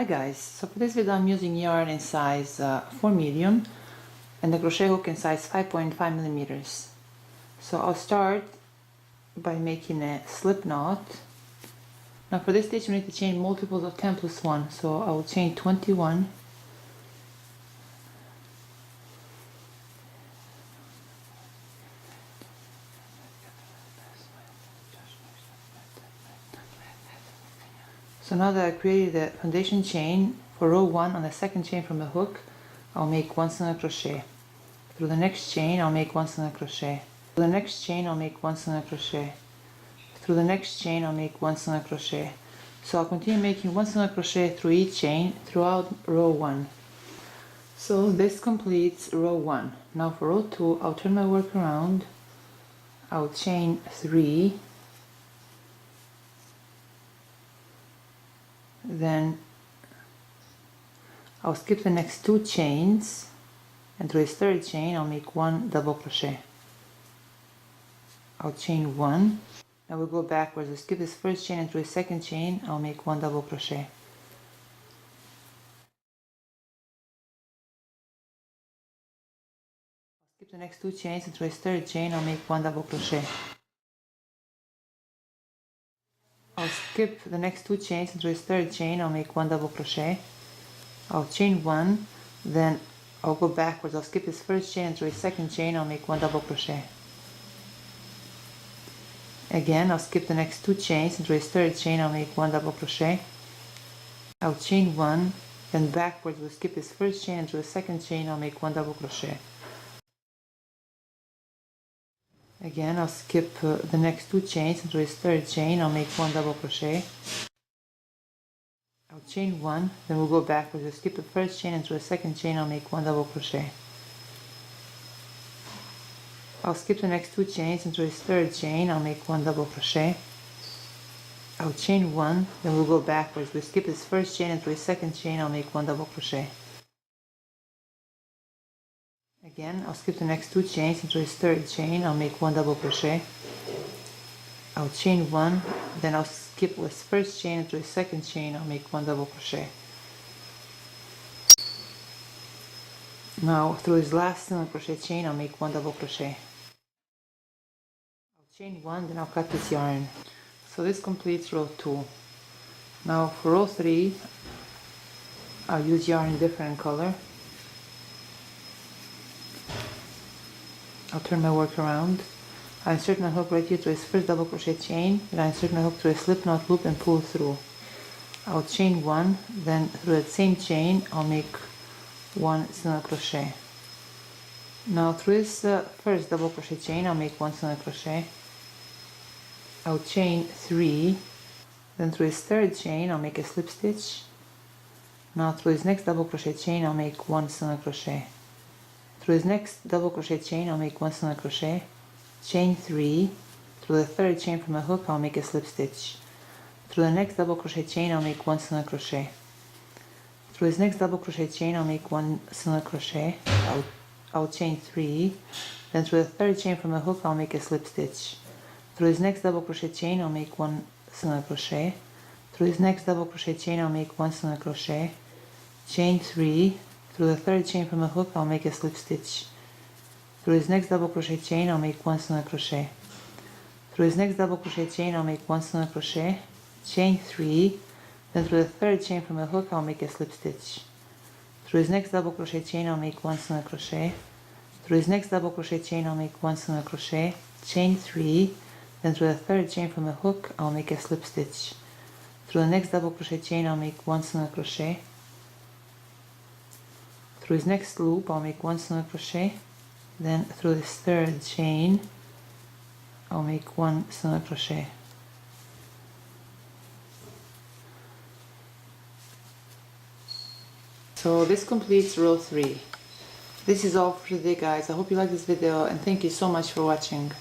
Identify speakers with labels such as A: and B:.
A: Hi guys, so for this video I'm using yarn in size 4 medium and the crochet hook in size 5.5 millimeters. So I'll start by making a slip knot. Now for this stitch we need to chain multiples of 10 plus 1, so I will chain 21. So now that I created the foundation chain, for row 1 on the second chain from the hook, I'll make 1 single crochet. Through the next chain, I'll make 1 single crochet. Through the next chain, I'll make 1 single crochet. Through the next chain, I'll make 1 single crochet. So I'll continue making 1 single crochet through each chain throughout row 1. So this completes row 1. Now for row 2, I'll turn my work around. I'll chain 3. Then I'll skip the next 2 chains, and through this third chain I'll make 1 double crochet. I'll chain 1. Now we'll go backwards. We'll skip this first chain, and through the second chain I'll make 1 double crochet. I'll skip the next 2 chains, and through this third chain I'll make 1 double crochet. I'll skip the next 2 chains, and through this third chain I'll make 1 double crochet. I'll chain 1, then I'll go backwards. I'll skip this first chain, and through the second chain I'll make 1 double crochet. Again, I'll skip the next 2 chains, and through this third chain I'll make 1 double crochet. I'll chain 1, then backwards we'll skip this first chain, and through the second chain I'll make 1 double crochet. Again, I'll skip the next 2 chains, and through this third chain I'll make 1 double crochet. I'll chain 1, then we'll go backwards. We'll skip the first chain, and through the second chain I'll make 1 double crochet. I'll skip the next 2 chains, and through this third chain I'll make 1 double crochet. I'll chain 1, then we'll go backwards. We'll skip this first chain, and through the second chain I'll make 1 double crochet. Again, I'll skip the next 2 chains, and through this third chain I'll make 1 double crochet. I'll chain 1, then I'll skip this first chain, and through the second chain I'll make 1 double crochet. Now through this last single crochet chain I'll make 1 double crochet. I'll chain 1, then I'll cut this yarn. So this completes row 2. Now for row 3 I'll use yarn different color. I'll turn my work around. I insert my hook right here through this first double crochet chain, then I insert my hook through a slip knot loop and pull through. I'll chain 1, then through that same chain I'll make 1 single crochet. Now through this first double crochet chain I'll make 1 single crochet. I'll chain 3, then through this third chain I'll make a slip stitch. Now through this next double crochet chain I'll make 1 single crochet. Through this next double crochet chain I'll make 1 single crochet, chain 3, through the third chain from a hook I'll make a slip stitch. Through the next double crochet chain I'll make 1 single crochet. Through this next double crochet chain I'll make 1 single crochet. I'll chain 3, then through the third chain from a hook I'll make a slip stitch. Through this next double crochet chain I'll make 1 single crochet. Through this next double crochet chain I'll make 1 single crochet, chain 3, through the third chain from a hook I'll make a slip stitch. Through this next double crochet chain I'll make 1 single crochet. Through this next double crochet chain I'll make 1 single crochet, chain 3, then through the third chain from a hook I'll make a slip stitch. Through this next double crochet chain I'll make 1 single crochet. Through this next double crochet chain I'll make 1 single crochet, chain 3, then through the third chain from a hook I'll make a slip stitch. Through the next double crochet chain I'll make 1 single crochet. Through this next loop I'll make 1 single crochet, then through this third chain I'll make 1 single crochet. So this completes row 3. This is all for today guys. I hope you liked this video and thank you so much for watching.